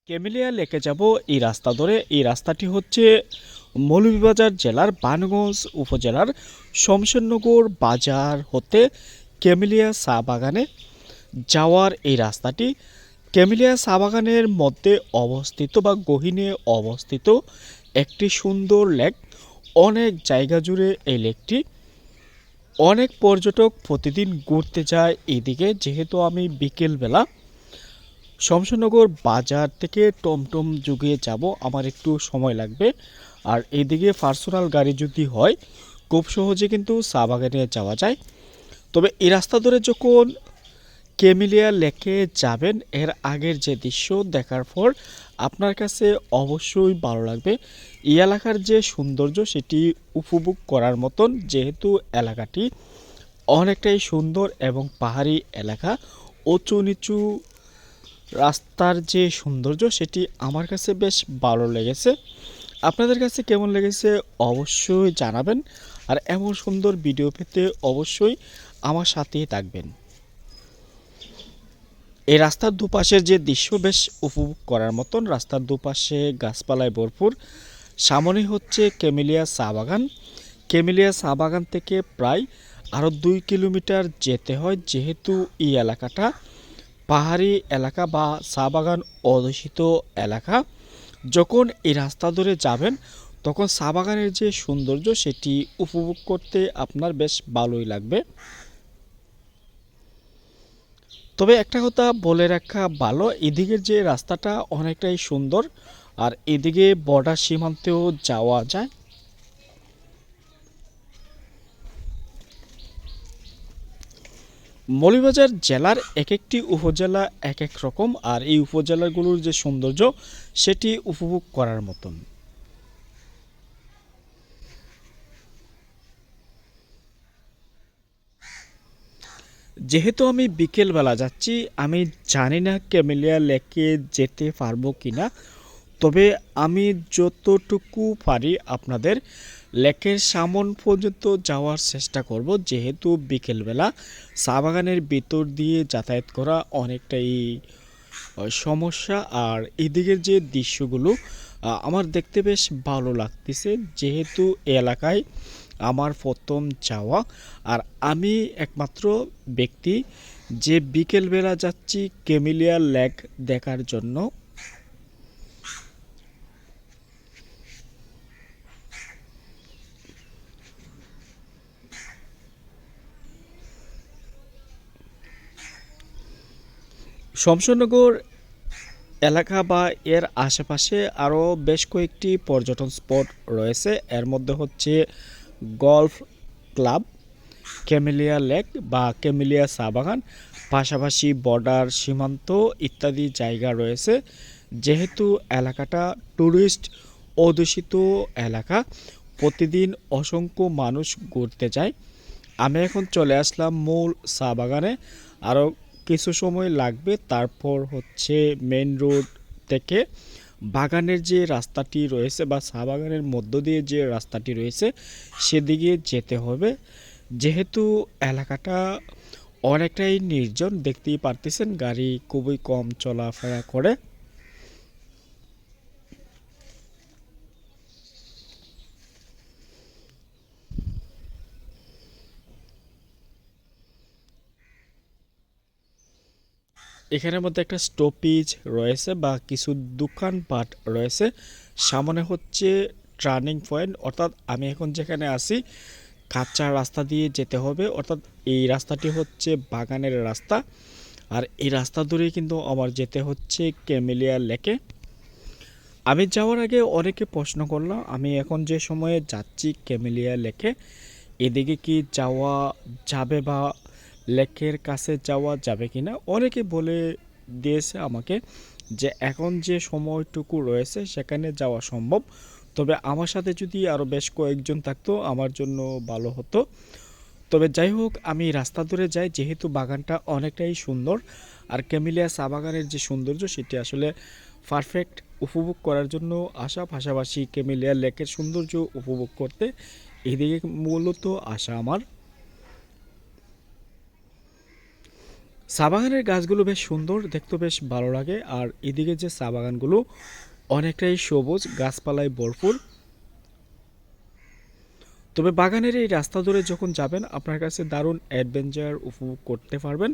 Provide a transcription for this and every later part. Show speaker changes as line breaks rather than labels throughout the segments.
Camellia লেকে যাব এই রাস্তা ধরে। এই রাস্তাটি হচ্ছে মৌলভীবাজার জেলার বানগঞ্জ উপজেলার শমশেরনগর বাজার হতে ক্যামেলিয়া চা বাগানে যাওয়ার এই রাস্তাটি ক্যামেলিয়া চা বাগানের মধ্যে অবস্থিত বা গহীনে অবস্থিত একটি সুন্দর লেক। অনেক জায়গা জুড়ে এই লেকটি, অনেক পর্যটক প্রতিদিন ঘুরতে যায় এদিকে। যেহেতু আমি বিকেলবেলা শমশেরনগর বাজার থেকে টমটম যুগে যাব, আমার একটু সময় লাগবে। আর এদিকে পার্সোনাল গাড়ি যদি হয় খুব সহজে কিন্তু চা বাগানে যাওয়া যায়। তবে এই রাস্তা ধরে যখন ক্যামেলিয়া লেকে যাবেন, এর আগের যে দৃশ্য দেখার পর আপনার কাছে অবশ্যই ভালো লাগবে। এই এলাকার যে সৌন্দর্য সেটি উপভোগ করার মতন, যেহেতু এলাকাটি অনেকটাই সুন্দর এবং পাহাড়ি এলাকা। উঁচু নিচু রাস্তার যে সৌন্দর্য সেটি আমার কাছে বেশ ভালো লেগেছে। আপনাদের কাছে কেমন লেগেছে অবশ্যই জানাবেন। আর এমন সুন্দর ভিডিও পেতে অবশ্যই আমার সাথেই থাকবেন। এই রাস্তার দুপাশের যে দৃশ্য বেশ উপভোগ করার মতন। রাস্তার দুপাশে গাছপালায় ভরপুর। সামনে হচ্ছে ক্যামেলিয়া চা বাগান। ক্যামেলিয়া চা বাগান থেকে প্রায় আরও 2 কিলোমিটার যেতে হয়, যেহেতু এই এলাকাটা পাহাড়ি এলাকা বা চা বাগান অধ্যুষিত এলাকা। যখন এই রাস্তা ধরে যাবেন তখন চা বাগানের যে সৌন্দর্য সেটি উপভোগ করতে আপনার বেশ ভালোই লাগবে। তবে একটা কথা বলে রাখা ভালো, এদিকের যে রাস্তাটা অনেকটাই সুন্দর। আর এদিকে বর্ডার সীমান্তেও যাওয়া যায়। মৌলভীবাজার জেলার এক একটি উপজেলা এক এক রকম, আর এই উপজেলাগুলোর যে সৌন্দর্য সেটি উপভোগ করার মতন। যেহেতু আমি বিকেলবেলা যাচ্ছি, আমি জানি না ক্যামেলিয়া লেকে যেতে পারবো কি না। তবে আমি যতটুকু পারি আপনাদের লেকের সামন পর্যন্ত যাওয়ার চেষ্টা করব, যেহেতু বিকেলবেলা চা বাগানের ভিতর দিয়ে যাতায়াত করা অনেকটাই সমস্যা। আর এদিকের যে দৃশ্যগুলো আমার দেখতে বেশ ভালো লাগতেছে, যেহেতু এই এলাকায় আমার প্রথম যাওয়া। আর আমি একমাত্র ব্যক্তি যে বিকেলবেলা যাচ্ছি ক্যামেলিয়া লেক দেখার জন্য। শমশেরনগর এলাকা বা এর আশেপাশে আরও বেশ কয়েকটি পর্যটন স্পট রয়েছে। এর মধ্যে হচ্ছে গলফ ক্লাব, ক্যামেলিয়া লেক বা ক্যামেলিয়া চা বাগান, পাশাপাশি বর্ডার সীমান্ত ইত্যাদি জায়গা রয়েছে। যেহেতু এলাকাটা ট্যুরিস্ট অধ্যুষিত এলাকা, প্রতিদিন অসংখ্য মানুষ ঘুরতে যায়। আমি এখন চলে আসলাম মূল চা বাগানে। আরও কিছু সময় লাগবে, তারপর হচ্ছে মেন রোড থেকে বাগানের যে রাস্তাটি রয়েছে বা চা বাগানের মধ্য দিয়ে যে রাস্তাটি রয়েছে সেদিকে যেতে হবে। যেহেতু এলাকাটা অনেকটাই নির্জন, দেখতেই পারতেছেন গাড়ি খুবই কম চলাফেরা করে। এখানের মধ্যে একটা স্টপেজ রয়েছে বা কিছু দোকানপাট রয়েছে। সামনে হচ্ছে টার্নিং পয়েন্ট, অর্থাৎ আমি এখন যেখানে আছি কাঁচা রাস্তা দিয়ে যেতে হবে, অর্থাৎ এই রাস্তাটি হচ্ছে বাগানের রাস্তা। আর এই রাস্তা ধরেই কিন্তু আমার যেতে হচ্ছে ক্যামেলিয়া লেকে। আমি যাওয়ার আগে অনেকে প্রশ্ন করলাম আমি এখন যে সময়ে যাচ্ছি ক্যামেলিয়া লেকে, এদিকে কি যাওয়া যাবে বা লেকের কাছে যাওয়া যাবে কি না। অনেকে বলে দিয়েছে আমাকে যে এখন যে সময়টুকু রয়েছে সেখানে যাওয়া সম্ভব। তবে আমার সাথে যদি আরও বেশ কয়েকজন থাকতো আমার জন্য ভালো হতো। তবে যাই হোক, আমি রাস্তা ধরে যাই, যেহেতু বাগানটা অনেকটাই সুন্দর। আর ক্যামেলিয়া চা বাগানের যে সৌন্দর্য সেটি আসলে পারফেক্ট উপভোগ করার জন্য আসা, পাশাপাশি ক্যামেলিয়া লেকের সৌন্দর্য উপভোগ করতে এদিকে মূলত আসা আমার। চা বাগানের গাছগুলো বেশ সুন্দর, দেখতে বেশ ভালো লাগে। আর এদিকে যে চা বাগানগুলো অনেকটাই সবুজ, গাছপালায় ভরপুর। তবে বাগানের এই রাস্তা ধরে যখন যাবেন আপনার কাছে দারুণ অ্যাডভেঞ্চার উপভোগ করতে পারবেন,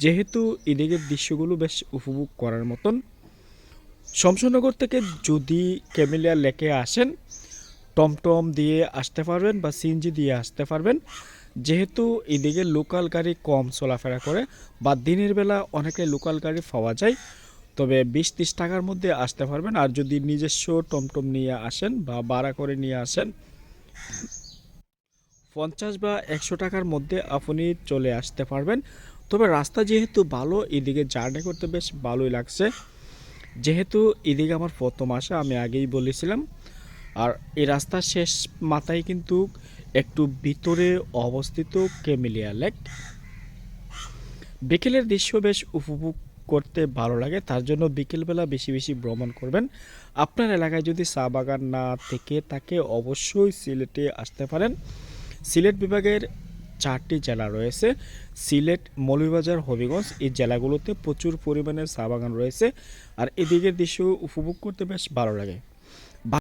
যেহেতু এদিকের দৃশ্যগুলো বেশ উপভোগ করার মতন। শমশনগর থেকে যদি ক্যামেলিয়া লেকে আসেন, টমটম দিয়ে আসতে পারবেন বা সিএনজি দিয়ে আসতে পারবেন, যেহেতু এদিকে লোকাল গাড়ি কম চলাফেরা করে বা দিনের বেলা অনেকে লোকাল গাড়ি পাওয়া যায়। তবে 20-30 টাকার মধ্যে আসতে পারবেন। আর যদি নিজস্ব টমটম নিয়ে আসেন বা ভাড়া করে নিয়ে আসেন, 50 বা 100 টাকার মধ্যে আপনি চলে আসতে পারবেন। তবে রাস্তা যেহেতু ভালো, এদিকে জার্নি করতে বেশ ভালোই লাগছে। যেহেতু এদিকে আমার প্রথম আসা, আমি আগেই বলেছিলাম। আর এই রাস্তার শেষ মাথায় কিন্তু একটু ভিতরে অবস্থিত ক্যামেলিয়া লেক। বিকেলের দৃশ্য বেশ উপভোগ করতে ভালো লাগে, তার জন্য বিকেলবেলা বেশি বেশি ভ্রমণ করবেন। আপনার এলাকায় যদি চা বাগান না থেকে থাকে অবশ্যই সিলেটে আসতে পারেন। সিলেট বিভাগের 4টি জেলা রয়েছে, সিলেট, মৌলভীবাজার, হবিগঞ্জ। এই জেলাগুলোতে প্রচুর পরিমাণে চা বাগান রয়েছে আর এদিকের দৃশ্য উপভোগ করতে বেশ ভালো লাগে।